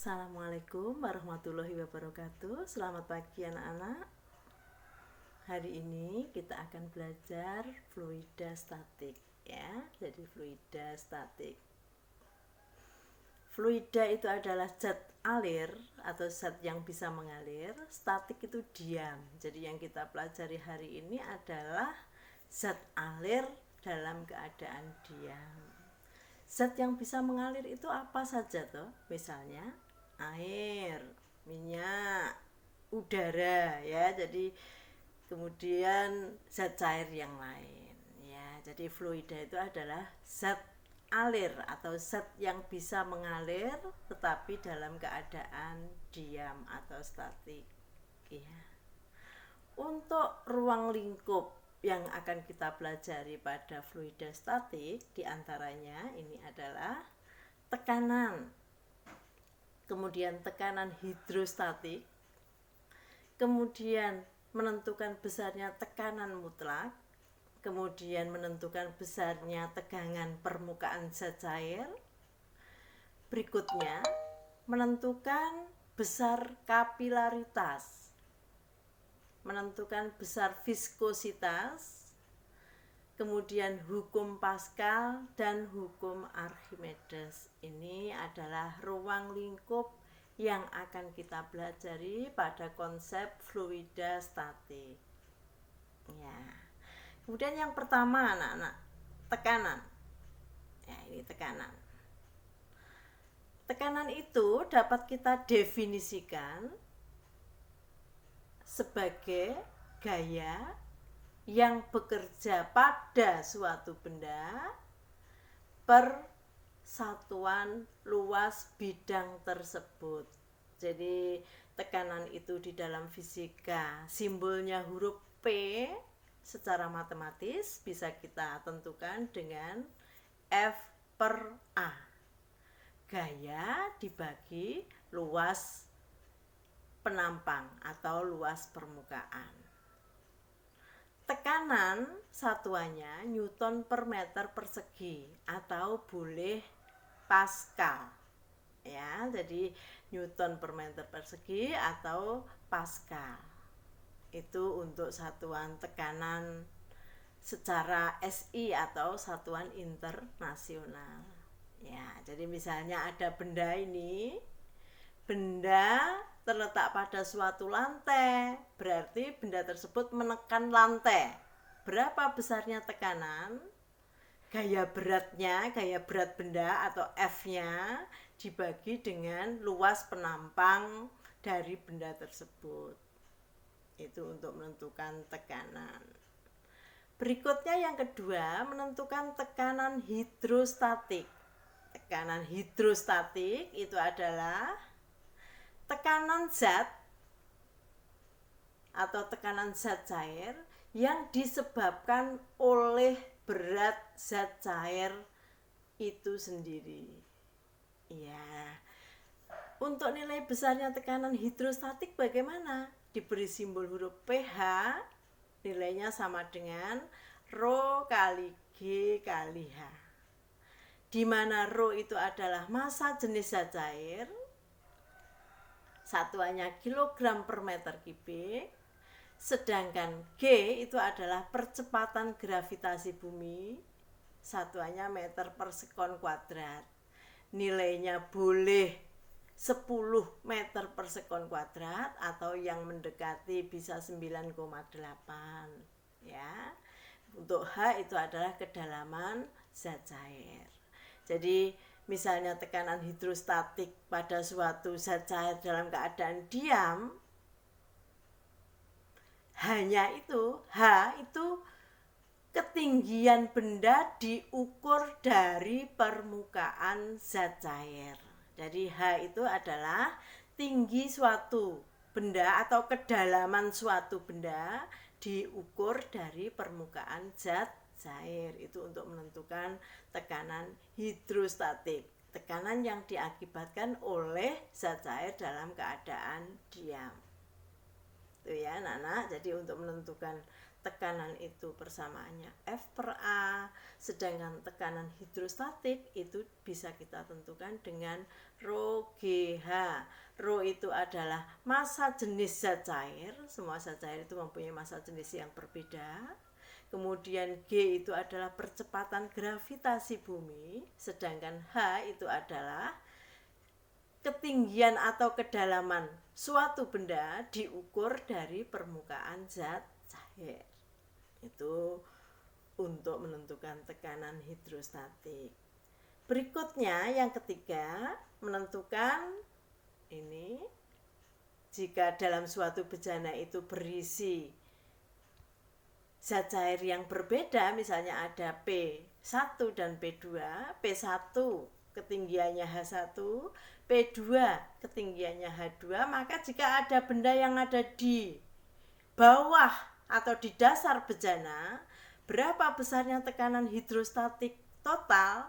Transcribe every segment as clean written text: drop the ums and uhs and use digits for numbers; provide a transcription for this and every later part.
Assalamualaikum warahmatullahi wabarakatuh. Selamat pagi anak-anak. Hari ini kita akan belajar fluida statik ya. Jadi fluida statik. Fluida itu adalah zat alir atau zat yang bisa mengalir. Statik itu diam. Jadi yang kita pelajari hari ini adalah zat alir dalam keadaan diam. Zat yang bisa mengalir itu apa saja toh? Misalnya air, minyak, udara ya. Jadi kemudian zat cair yang lain ya. Jadi fluida itu adalah zat alir atau zat yang bisa mengalir tetapi dalam keadaan diam atau statik ya. Untuk ruang lingkup yang akan kita pelajari pada fluida statik diantaranya ini adalah tekanan, kemudian tekanan hidrostatik, kemudian menentukan besarnya tekanan mutlak, kemudian menentukan besarnya tegangan permukaan zat cair, berikutnya menentukan besar kapilaritas, menentukan besar viskositas, kemudian hukum Pascal dan hukum Archimedes. Ini adalah ruang lingkup yang akan kita pelajari pada konsep fluida statik. Ya. Kemudian yang pertama anak-anak, tekanan. Ya, ini tekanan. Tekanan itu dapat kita definisikan sebagai gaya yang bekerja pada suatu benda per satuan luas bidang tersebut. Jadi tekanan itu di dalam fisika simbolnya huruf P, secara matematis bisa kita tentukan dengan F per A. Gaya dibagi luas penampang atau luas permukaan. Tekanan satuannya Newton per meter persegi atau boleh Pascal ya. Jadi Newton per meter persegi atau Pascal itu untuk satuan tekanan secara SI atau satuan internasional ya. Jadi misalnya ada benda ini, benda terletak pada suatu lantai, berarti benda tersebut menekan lantai. Berapa besarnya tekanan? Gaya beratnya, gaya berat benda atau F-nya dibagi dengan luas penampang dari benda tersebut. Itu untuk menentukan tekanan. Berikutnya yang kedua, menentukan tekanan hidrostatik. Tekanan hidrostatik itu adalah tekanan zat atau tekanan zat cair yang disebabkan oleh berat zat cair itu sendiri. Ya. Untuk nilai besarnya tekanan hidrostatik bagaimana? Diberi simbol huruf pH, nilainya sama dengan Rho kali G kali H. Di mana Rho itu adalah massa jenis zat cair, satuannya kilogram per meter kubik, sedangkan G itu adalah percepatan gravitasi bumi, satuannya meter per sekon kuadrat. Nilainya boleh 10 meter per sekon kuadrat atau yang mendekati bisa 9,8 ya. Untuk H itu adalah kedalaman zat cair. Jadi misalnya tekanan hidrostatik pada suatu zat cair dalam keadaan diam, hanya itu, H itu ketinggian benda diukur dari permukaan zat cair. Jadi H itu adalah tinggi suatu benda atau kedalaman suatu benda diukur dari permukaan zat cair. Itu untuk menentukan tekanan hidrostatik, tekanan yang diakibatkan oleh zat cair dalam keadaan diam. Itu ya anak-anak. Jadi untuk menentukan tekanan itu persamaannya F per A, sedangkan tekanan hidrostatik itu bisa kita tentukan dengan Rho GH. Rho itu adalah massa jenis zat cair, semua zat cair itu mempunyai massa jenis yang berbeda. Kemudian G itu adalah percepatan gravitasi bumi, sedangkan H itu adalah ketinggian atau kedalaman suatu benda diukur dari permukaan zat cair. Itu untuk menentukan tekanan hidrostatik. Berikutnya yang ketiga, menentukan ini jika dalam suatu bejana itu berisi zat cair yang berbeda, misalnya ada P1 dan P2, P1 ketinggiannya H1, P2 ketinggiannya H2, maka jika ada benda yang ada di bawah atau di dasar bejana, berapa besarnya tekanan hidrostatik total?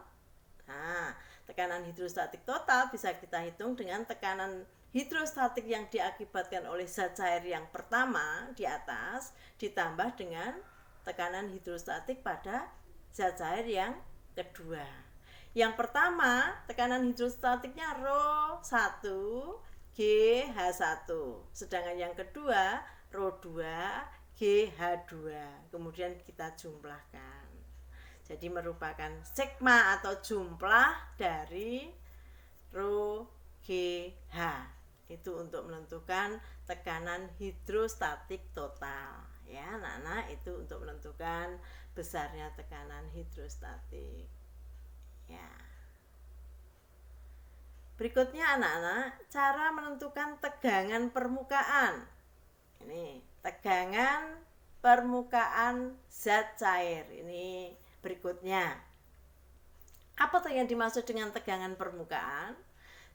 Nah, tekanan hidrostatik total bisa kita hitung dengan tekanan hidrostatik yang diakibatkan oleh zat cair yang pertama di atas ditambah dengan tekanan hidrostatik pada zat cair yang kedua. Yang pertama, tekanan hidrostatiknya Rho 1 GH1, sedangkan yang kedua Rho 2 GH2. Kemudian kita jumlahkan. Jadi merupakan sigma atau jumlah dari Rho GH. Itu untuk menentukan tekanan hidrostatik total. Ya, anak-anak, itu untuk menentukan besarnya tekanan hidrostatik. Ya. Berikutnya anak-anak, cara menentukan tegangan permukaan. Ini tegangan permukaan zat cair. Ini berikutnya. Apa yang dimaksud dengan tegangan permukaan?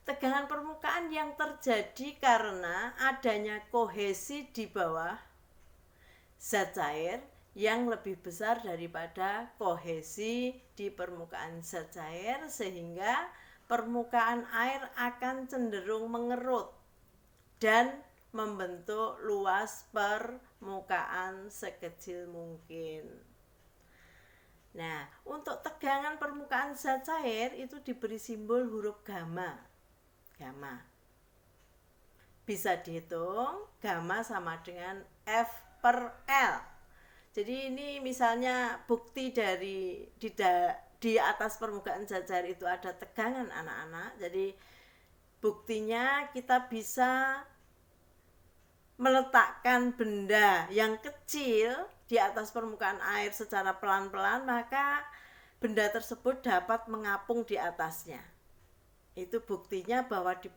Tegangan permukaan yang terjadi karena adanya kohesi di bawah zat cair yang lebih besar daripada kohesi di permukaan zat cair, sehingga permukaan air akan cenderung mengerut dan membentuk luas permukaan sekecil mungkin. Nah, untuk tegangan permukaan zat cair itu diberi simbol huruf gamma. Gamma. Bisa dihitung, gamma sama dengan F per L. Jadi ini misalnya bukti dari di atas permukaan zat cair itu ada tegangan anak-anak. Jadi buktinya kita bisa meletakkan benda yang kecil di atas permukaan air secara pelan-pelan, maka benda tersebut dapat mengapung di atasnya. Itu buktinya bahwa di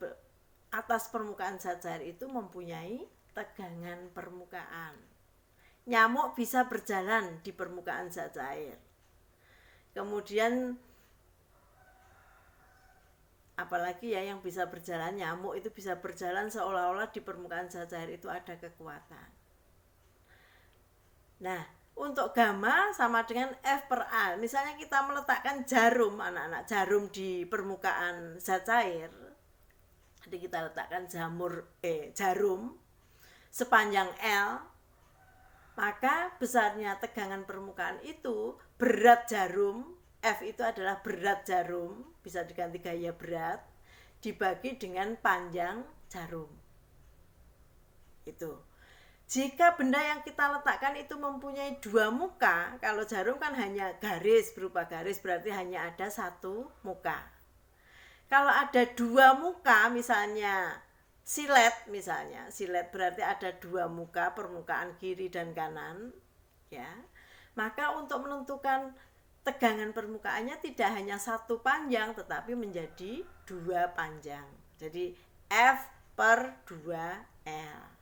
atas permukaan zat cair itu mempunyai tegangan permukaan. Nyamuk bisa berjalan di permukaan zat cair. Kemudian apalagi ya yang bisa berjalan, nyamuk itu bisa berjalan seolah-olah di permukaan zat cair itu ada kekuatan. Nah, untuk gamma sama dengan F per A. Misalnya kita meletakkan jarum, anak-anak, jarum di permukaan zat cair. Jadi kita letakkan jarum sepanjang L, maka besarnya tegangan permukaan itu, berat jarum, F itu adalah berat jarum, bisa diganti gaya berat, dibagi dengan panjang jarum. Itu. Jika benda yang kita letakkan itu mempunyai dua muka, kalau jarum kan hanya garis, berupa garis, berarti hanya ada satu muka. Kalau ada dua muka, misalnya silet, berarti ada dua muka, permukaan kiri dan kanan, ya. Maka untuk menentukan tegangan permukaannya tidak hanya satu panjang, tetapi menjadi dua panjang. Jadi F per 2L.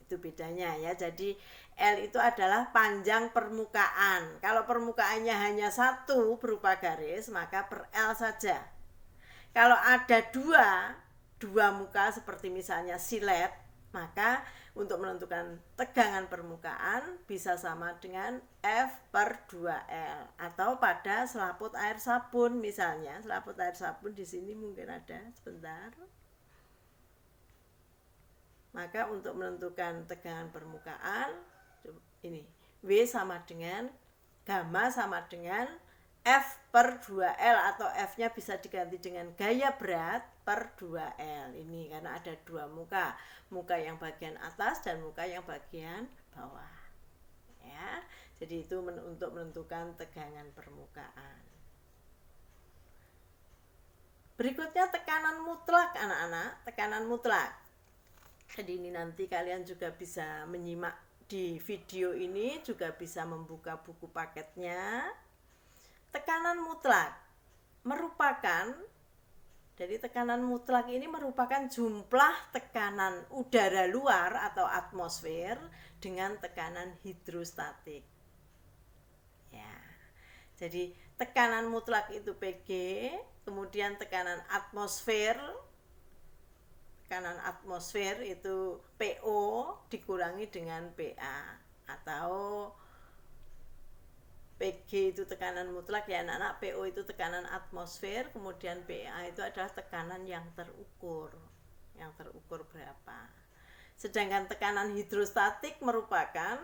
Itu bedanya ya. Jadi L itu adalah panjang permukaan. Kalau permukaannya hanya satu berupa garis, maka per L saja. Kalau ada dua muka seperti misalnya silet, maka untuk menentukan tegangan permukaan bisa sama dengan F per 2L. Atau pada selaput air sabun misalnya, selaput air sabun di sini mungkin ada, sebentar. Maka untuk menentukan tegangan permukaan, ini W sama dengan gamma sama dengan F per 2L, atau F-nya bisa diganti dengan gaya berat per 2L. Ini karena ada dua muka, muka yang bagian atas dan muka yang bagian bawah. Ya, jadi itu untuk menentukan tegangan permukaan. Berikutnya tekanan mutlak anak-anak, tekanan mutlak. Jadi ini nanti kalian juga bisa menyimak di video ini, juga bisa membuka buku paketnya. Tekanan mutlak merupakan, jadi tekanan mutlak ini merupakan jumlah tekanan udara luar atau atmosfer dengan tekanan hidrostatik. Ya, jadi tekanan mutlak itu PG, kemudian tekanan atmosfer itu PO dikurangi dengan PA, atau PG itu tekanan mutlak ya anak-anak, PO itu tekanan atmosfer, kemudian PA itu adalah tekanan yang terukur berapa. Sedangkan tekanan hidrostatik merupakan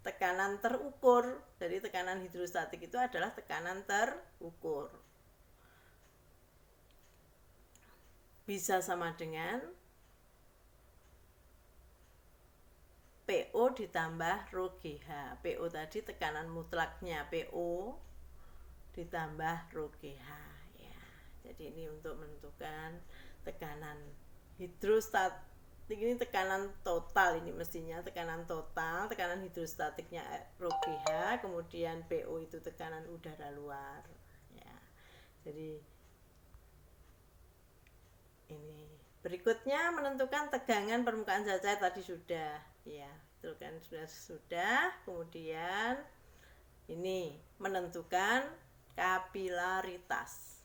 tekanan terukur. Jadi tekanan hidrostatik itu adalah tekanan terukur. Bisa sama dengan PO ditambah rho GH. PO tadi tekanan mutlaknya PO ditambah rho GH ya. Jadi ini untuk menentukan tekanan hidrostatik, ini tekanan total, ini mestinya tekanan total, tekanan hidrostatiknya rho GH, kemudian PO itu tekanan udara luar ya. Jadi ini berikutnya menentukan tegangan permukaan zat cair, tadi sudah ya, itu kan sudah. Kemudian ini menentukan kapilaritas.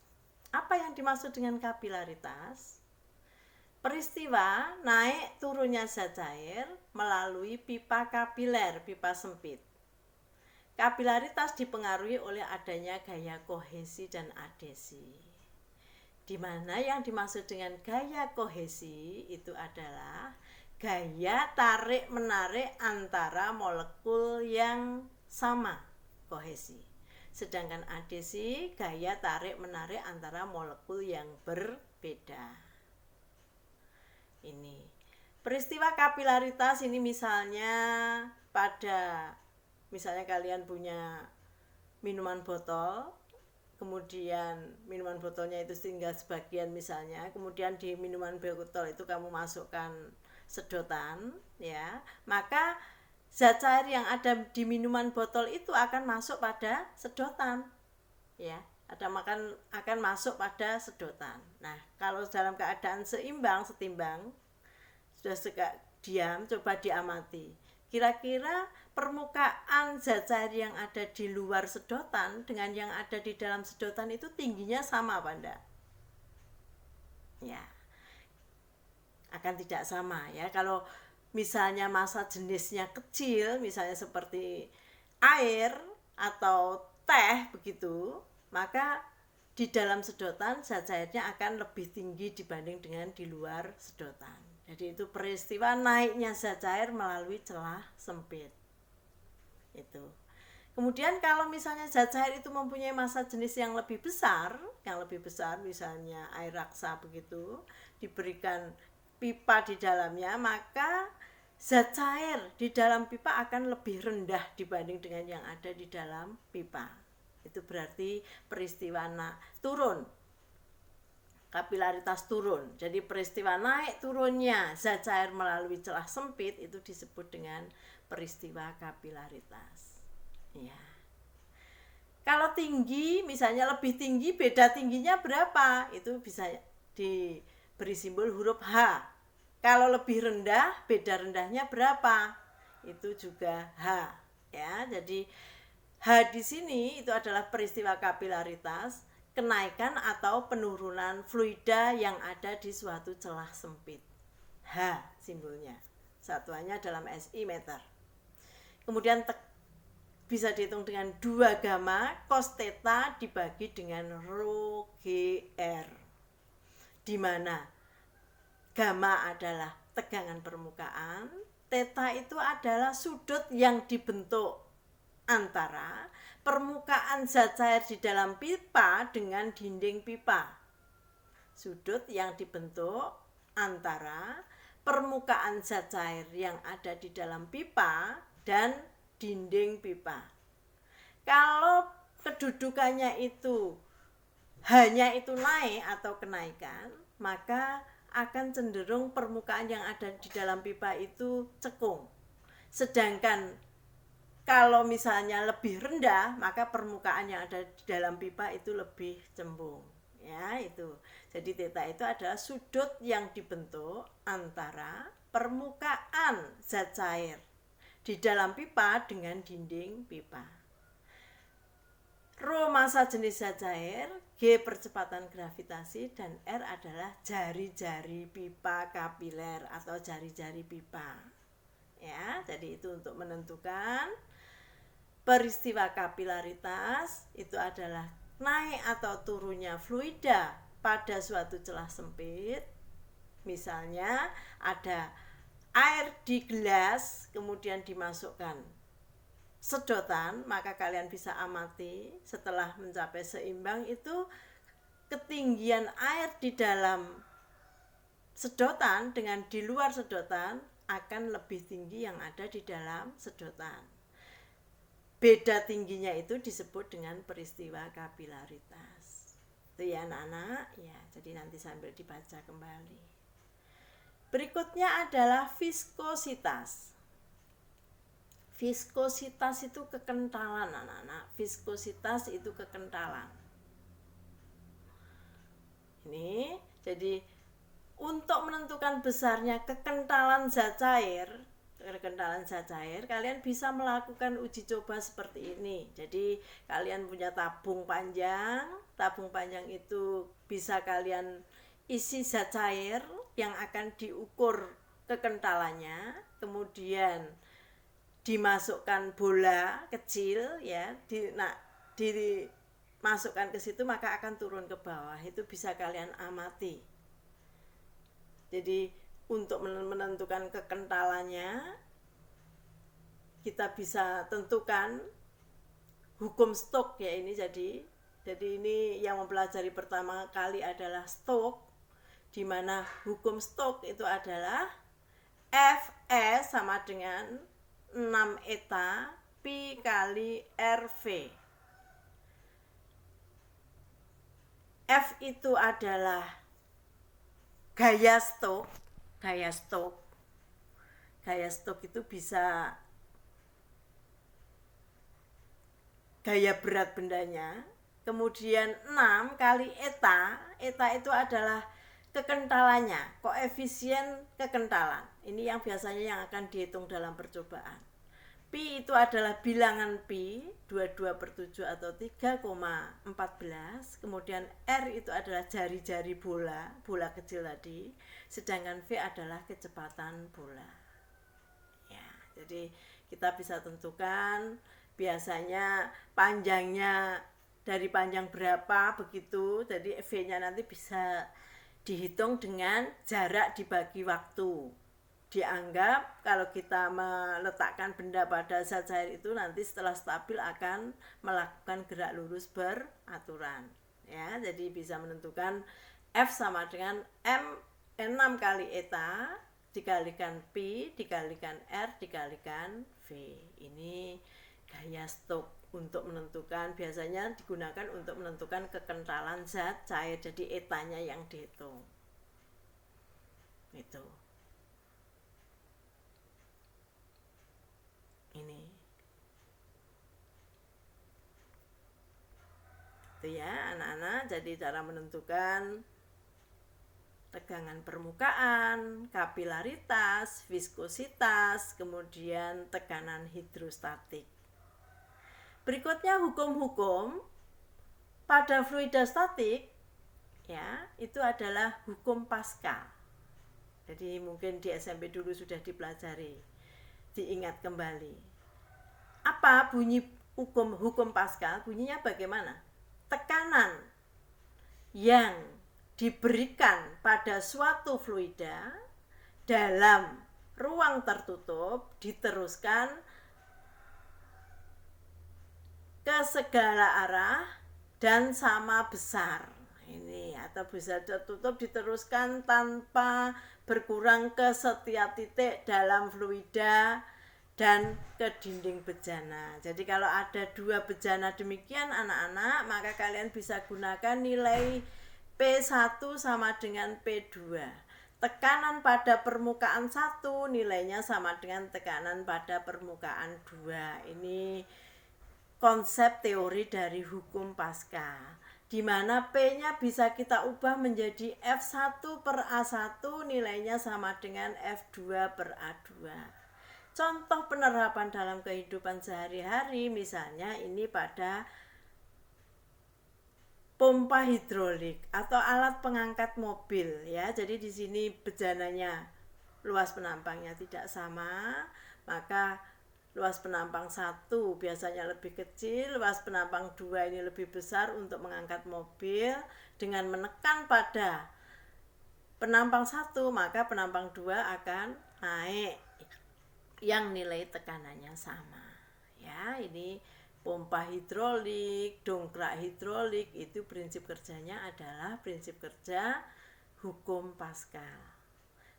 Apa yang dimaksud dengan kapilaritas? Peristiwa naik turunnya zat cair melalui pipa kapiler, pipa sempit. Kapilaritas dipengaruhi oleh adanya gaya kohesi dan adhesi. Di mana yang dimaksud dengan gaya kohesi itu adalah gaya tarik-menarik antara molekul yang sama, kohesi. Sedangkan adhesi gaya tarik-menarik antara molekul yang berbeda. Ini peristiwa kapilaritas ini misalnya misalnya kalian punya minuman botol, kemudian minuman botolnya itu tinggal sebagian misalnya, kemudian di minuman botol itu kamu masukkan sedotan ya, maka zat cair yang ada di minuman botol itu akan masuk pada sedotan ya, akan masuk pada sedotan. Nah, kalau dalam keadaan setimbang, sudah diam, coba diamati. Kira-kira permukaan zat cair yang ada di luar sedotan dengan yang ada di dalam sedotan itu tingginya sama apa enggak? Ya, akan tidak sama ya. Kalau misalnya massa jenisnya kecil, misalnya seperti air atau teh begitu, maka di dalam sedotan zat cairnya akan lebih tinggi dibanding dengan di luar sedotan. Jadi itu peristiwa naiknya zat cair melalui celah sempit. Itu. Kemudian kalau misalnya zat cair itu mempunyai massa jenis yang lebih besar misalnya air raksa begitu, diberikan pipa di dalamnya, maka zat cair di dalam pipa akan lebih rendah dibanding dengan yang ada di dalam pipa. Itu berarti peristiwa turun, kapilaritas turun. Jadi peristiwa naik turunnya zat cair melalui celah sempit itu disebut dengan peristiwa kapilaritas. Ya. Kalau tinggi, misalnya lebih tinggi, beda tingginya berapa? Itu bisa diberi simbol huruf H. Kalau lebih rendah, beda rendahnya berapa? Itu juga H. Ya, jadi H di sini itu adalah peristiwa kapilaritas, kenaikan atau penurunan fluida yang ada di suatu celah sempit. H simbolnya. Satuannya dalam SI meter. Kemudian bisa dihitung dengan 2 gamma cos theta dibagi dengan rho GR. Di mana gamma adalah tegangan permukaan, Theta itu adalah sudut yang dibentuk antara permukaan zat cair di dalam pipa dengan dinding pipa. Sudut yang dibentuk antara permukaan zat cair yang ada di dalam pipa dan dinding pipa. Kalau kedudukannya itu hanya itu naik atau kenaikan, maka akan cenderung permukaan yang ada di dalam pipa itu cekung. Sedangkan kalau misalnya lebih rendah, maka permukaan yang ada di dalam pipa itu lebih cembung. Ya, itu. Jadi theta itu adalah sudut yang dibentuk antara permukaan zat cair di dalam pipa dengan dinding pipa. Rho massa jenis zat cair, G percepatan gravitasi, dan R adalah jari-jari pipa kapiler atau jari-jari pipa. Ya, jadi itu untuk menentukan peristiwa kapilaritas itu adalah naik atau turunnya fluida pada suatu celah sempit. Misalnya ada air di gelas kemudian dimasukkan sedotan, maka kalian bisa amati setelah mencapai seimbang itu ketinggian air di dalam sedotan dengan di luar sedotan akan lebih tinggi yang ada di dalam sedotan. Beda tingginya itu disebut dengan peristiwa kapilaritas. Itu ya anak-anak, ya. Jadi nanti sambil dibaca kembali. Berikutnya adalah viskositas. Viskositas itu kekentalan anak-anak. Viskositas itu kekentalan. Ini jadi untuk menentukan besarnya kekentalan zat cair, kalian bisa melakukan uji coba seperti ini. Jadi kalian punya tabung panjang itu bisa kalian isi zat cair yang akan diukur kekentalannya, kemudian dimasukkan bola kecil ya, dimasukkan ke situ maka akan turun ke bawah. Itu bisa kalian amati. Jadi untuk menentukan kekentalannya kita bisa tentukan hukum Stokes ya ini. Jadi ini yang mempelajari pertama kali adalah Stokes, di mana hukum Stokes itu adalah Fs sama dengan 6 eta pi kali RV. F itu adalah gaya Stokes. Gaya Stokes itu bisa gaya berat bendanya. Kemudian 6 kali eta itu adalah kekentalannya, koefisien kekentalan. Ini yang biasanya yang akan dihitung dalam percobaan. Pi itu adalah bilangan pi, 22/7 atau 3,14. Kemudian R itu adalah jari-jari bola kecil tadi. Sedangkan V adalah kecepatan bola. Ya, jadi kita bisa tentukan biasanya panjangnya dari panjang berapa begitu. Jadi V-nya nanti bisa dihitung dengan jarak dibagi waktu. Dianggap kalau kita meletakkan benda pada zat cair itu nanti setelah stabil akan melakukan gerak lurus beraturan. Ya, jadi bisa menentukan F sama dengan 6 kali eta dikalikan pi dikalikan R dikalikan V. Ini gaya Stokes untuk menentukan, biasanya digunakan untuk menentukan kekentalan zat cair. Jadi etanya yang dihitung. Itu. Ini. Itu ya anak-anak, jadi cara menentukan tegangan permukaan, kapilaritas, viskositas, kemudian tekanan hidrostatik. Berikutnya hukum-hukum pada fluida statik ya, itu adalah hukum Pascal. Jadi mungkin di SMP dulu sudah dipelajari. Diingat kembali. Apa bunyi hukum Pascal? Bunyinya bagaimana? Tekanan yang diberikan pada suatu fluida dalam ruang tertutup diteruskan ke segala arah dan sama besar. Ini atau bisa tertutup diteruskan tanpa berkurang ke setiap titik dalam fluida dan ke dinding bejana. Jadi kalau ada dua bejana demikian anak-anak, maka kalian bisa gunakan nilai P1 sama dengan P2. Tekanan pada permukaan 1 nilainya sama dengan tekanan pada permukaan 2. Ini konsep teori dari hukum Pascal, di mana P-nya bisa kita ubah menjadi F1 per A1 nilainya sama dengan F2 per A2. Contoh penerapan dalam kehidupan sehari-hari misalnya ini pada pompa hidrolik atau alat pengangkat mobil ya. Jadi di sini bejananya luas penampangnya tidak sama, maka luas penampang 1 biasanya lebih kecil, luas penampang 2 ini lebih besar untuk mengangkat mobil. Dengan menekan pada penampang 1 maka penampang 2 akan naik yang nilai tekanannya sama. Ya, ini pompa hidrolik, dongkrak hidrolik, itu prinsip kerjanya adalah prinsip kerja hukum Pascal.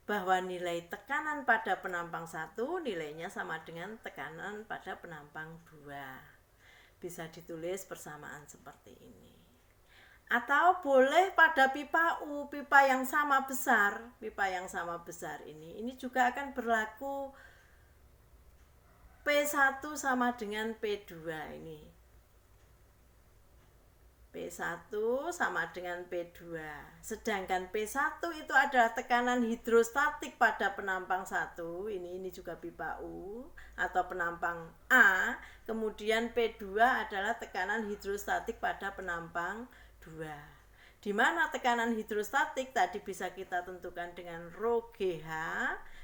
Bahwa nilai tekanan pada penampang 1 nilainya sama dengan tekanan pada penampang 2. Bisa ditulis persamaan seperti ini. Atau boleh pada pipa U, pipa yang sama besar ini juga akan berlaku P1 sama dengan P2 ini. P1 sama dengan P2. Sedangkan P1 itu adalah tekanan hidrostatik pada penampang 1. Ini juga pipa U atau penampang A. Kemudian P2 adalah tekanan hidrostatik pada penampang 2. Di mana tekanan hidrostatik tadi bisa kita tentukan dengan rho GH.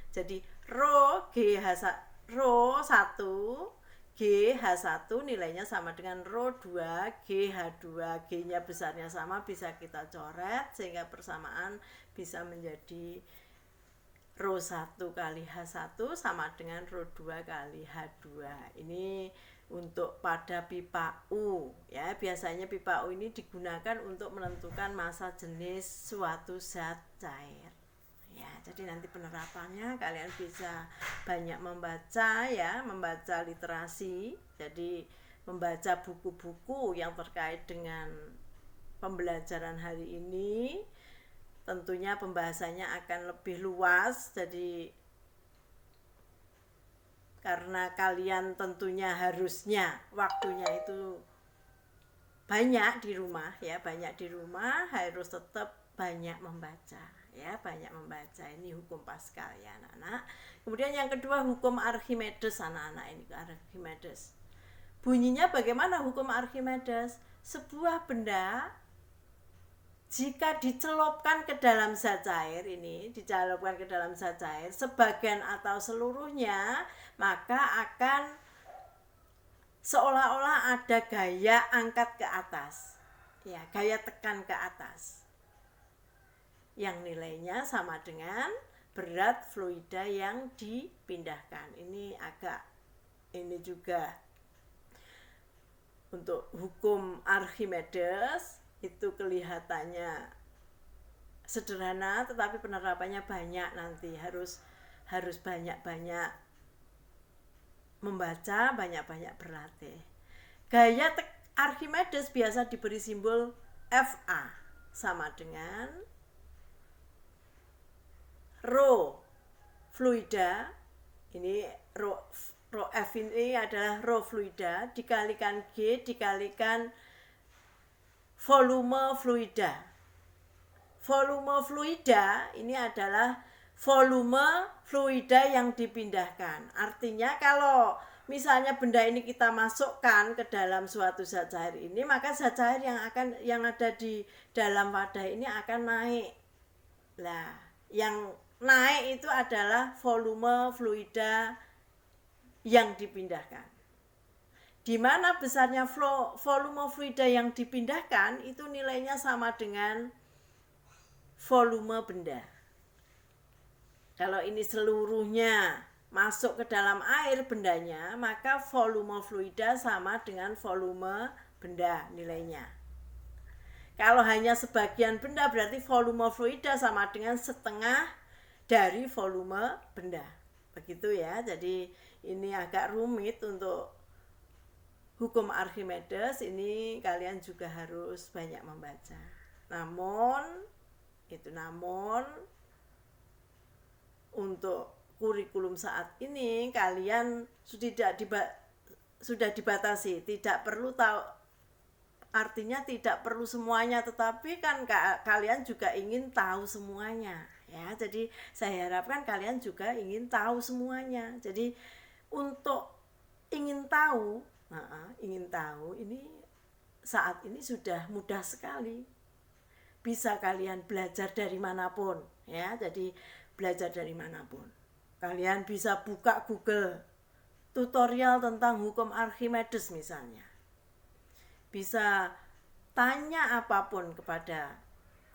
Jadi rho GH rho 1 GH1 nilainya sama dengan rho 2 GH2. G-nya besarnya sama, bisa kita coret sehingga persamaan bisa menjadi rho 1 kali H1 sama dengan rho 2 kali H2. Ini untuk pada pipa U ya. Biasanya pipa U ini digunakan untuk menentukan massa jenis suatu zat cair. Ya, jadi nanti penerapannya kalian bisa banyak membaca ya, membaca literasi. Jadi membaca buku-buku yang terkait dengan pembelajaran hari ini. Tentunya pembahasannya akan lebih luas. Jadi karena kalian tentunya harusnya waktunya itu banyak di rumah ya, harus tetap banyak membaca. Ya, banyak membaca. Ini hukum Pascal ya anak-anak. Kemudian yang kedua hukum Archimedes anak-anak, ini Archimedes. Bunyinya bagaimana hukum Archimedes? Sebuah benda jika dicelupkan ke dalam zat cair sebagian atau seluruhnya, maka akan seolah-olah ada gaya angkat ke atas. Ya, gaya tekan ke atas. Yang nilainya sama dengan berat fluida yang dipindahkan. Ini juga untuk hukum Archimedes itu kelihatannya sederhana tetapi penerapannya banyak. Nanti harus banyak-banyak membaca, banyak-banyak berlatih. Gaya Archimedes biasa diberi simbol Fa sama dengan rho fluida, ini rho F ini adalah rho fluida dikalikan G dikalikan volume fluida. Volume fluida ini adalah volume fluida yang dipindahkan. Artinya kalau misalnya benda ini kita masukkan ke dalam suatu zat cair ini, maka zat cair yang ada di dalam wadah ini akan naik. Nah, yang naik itu adalah volume fluida yang dipindahkan. Di mana besarnya volume fluida yang dipindahkan itu nilainya sama dengan volume benda. Kalau ini seluruhnya masuk ke dalam air bendanya, maka volume fluida sama dengan volume benda nilainya. Kalau hanya sebagian benda berarti volume fluida sama dengan setengah dari volume benda. Begitu ya. Jadi ini agak rumit untuk hukum Archimedes, ini kalian juga harus banyak membaca. Namun untuk kurikulum saat ini kalian sudah dibatasi, tidak perlu tahu, artinya tidak perlu semuanya, tetapi kan kalian juga ingin tahu semuanya ya. Jadi saya harapkan kalian juga ingin tahu semuanya. Jadi untuk ingin tahu ini saat ini sudah mudah sekali, bisa kalian belajar dari manapun ya. Jadi belajar dari manapun, kalian bisa buka Google tutorial tentang hukum Archimedes misalnya, bisa tanya apapun kepada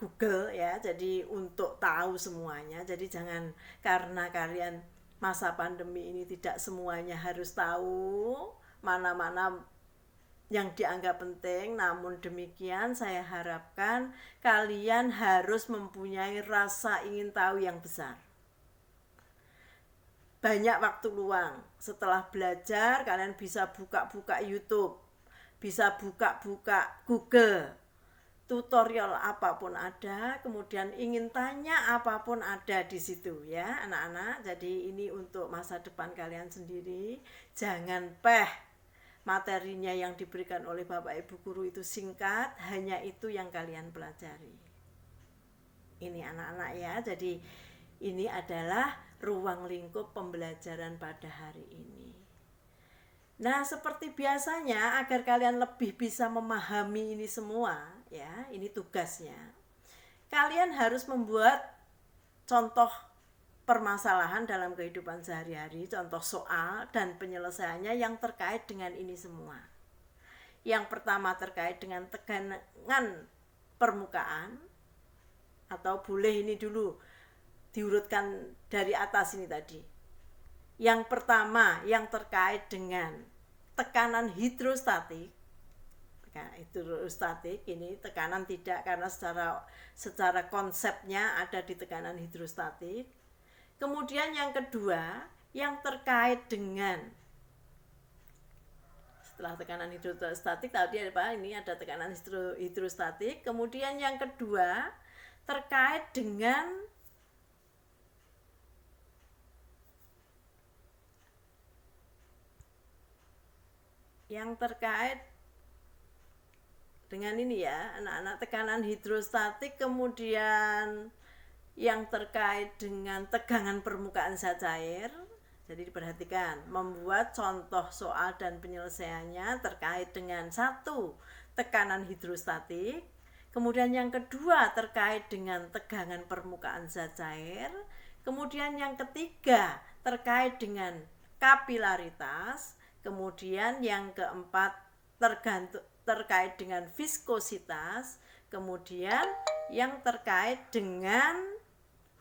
Google ya. Jadi untuk tahu semuanya. Jadi jangan karena kalian masa pandemi ini tidak semuanya harus tahu, mana-mana yang dianggap penting. Namun demikian saya harapkan kalian harus mempunyai rasa ingin tahu yang besar. Banyak waktu luang. Setelah belajar kalian bisa buka-buka YouTube, bisa buka-buka Google, tutorial apapun ada, kemudian ingin tanya apapun ada di situ ya anak-anak. Jadi ini untuk masa depan kalian sendiri. Jangan materinya yang diberikan oleh Bapak Ibu guru itu singkat, hanya itu yang kalian pelajari. Ini anak-anak ya. Jadi ini adalah ruang lingkup pembelajaran pada hari ini. Nah, seperti biasanya agar kalian lebih bisa memahami ini semua ya, ini tugasnya. Kalian harus membuat contoh permasalahan dalam kehidupan sehari-hari, contoh soal dan penyelesaiannya yang terkait dengan ini semua. Yang pertama terkait dengan tekanan permukaan, atau boleh ini dulu diurutkan dari atas ini tadi. Yang pertama yang terkait dengan tekanan hidrostatik. Hidrostatik ini tekanan tidak, karena secara konsepnya ada di tekanan hidrostatik. Kemudian yang kedua yang terkait dengan, setelah tekanan hidrostatik tadi apa, ini ada tekanan hidrostatik. Kemudian yang kedua terkait dengan ini ya anak-anak, tekanan hidrostatik. Kemudian yang terkait dengan tegangan permukaan zat cair. Jadi diperhatikan, membuat contoh soal dan penyelesaiannya terkait dengan satu, tekanan hidrostatik. Kemudian yang kedua terkait dengan tegangan permukaan zat cair. Kemudian yang ketiga terkait dengan kapilaritas. Kemudian yang keempat terkait dengan viskositas. Kemudian yang terkait dengan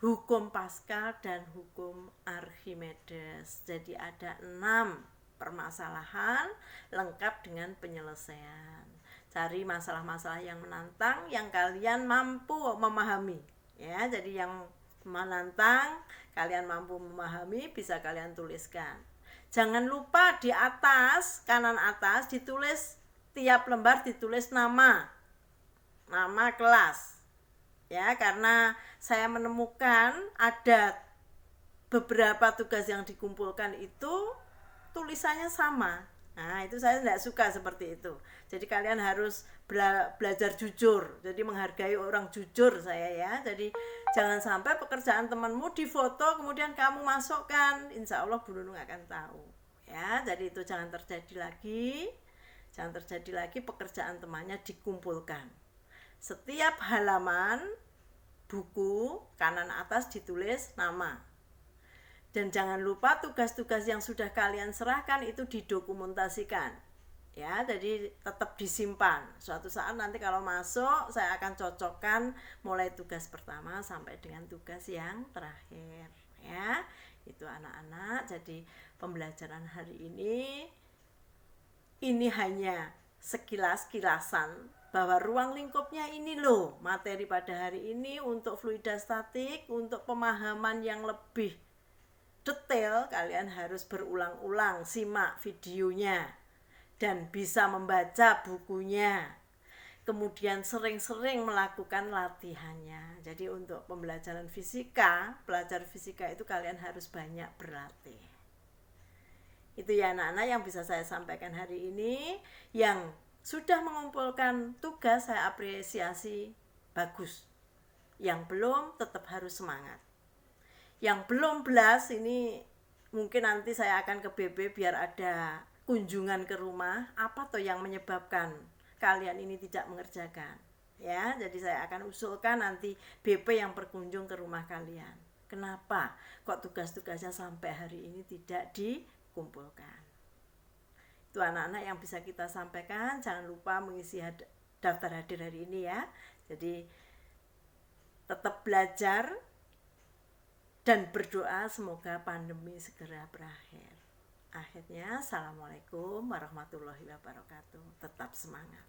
hukum Pascal dan hukum Archimedes. Jadi ada 6 permasalahan lengkap dengan penyelesaian. Cari masalah-masalah yang menantang yang kalian mampu memahami ya. Jadi yang menantang kalian mampu memahami bisa kalian tuliskan. Jangan lupa di atas, kanan atas ditulis, tiap lembar ditulis nama kelas ya, karena saya menemukan ada beberapa tugas yang dikumpulkan itu tulisannya sama. Nah itu saya tidak suka seperti itu. Jadi kalian harus belajar jujur, jadi menghargai orang jujur saya ya. Jadi jangan sampai pekerjaan temanmu difoto kemudian kamu masukkan, insya Allah Bu Nunung akan tahu ya. Jadi itu jangan terjadi lagi pekerjaan temannya dikumpulkan. Setiap halaman buku kanan atas ditulis nama. Dan jangan lupa tugas-tugas yang sudah kalian serahkan itu didokumentasikan ya. Jadi tetap disimpan. Suatu saat nanti kalau masuk saya akan cocokkan mulai tugas pertama sampai dengan tugas yang terakhir ya. Itu anak-anak, jadi pembelajaran hari ini hanya sekilas-kilasan bahwa ruang lingkupnya ini loh materi pada hari ini. Untuk fluida statik, untuk pemahaman yang lebih detail kalian harus berulang-ulang simak videonya dan bisa membaca bukunya, kemudian sering-sering melakukan latihannya. Jadi untuk pembelajaran fisika, belajar fisika itu kalian harus banyak berlatih. Itu ya anak-anak yang bisa saya sampaikan hari ini. Yang sudah mengumpulkan tugas saya apresiasi, bagus. Yang belum tetap harus semangat. Yang belum belas ini mungkin nanti saya akan ke BB biar ada kunjungan ke rumah, apa tuh yang menyebabkan kalian ini tidak mengerjakan, ya. Jadi saya akan usulkan nanti BP yang berkunjung ke rumah kalian, kenapa kok tugas-tugasnya sampai hari ini tidak dikumpulkan. Itu anak-anak yang bisa kita sampaikan. Jangan lupa mengisi daftar hadir hari ini ya. Jadi tetap belajar dan berdoa semoga pandemi segera berakhir. Akhirnya, assalamualaikum warahmatullahi wabarakatuh. Tetap semangat.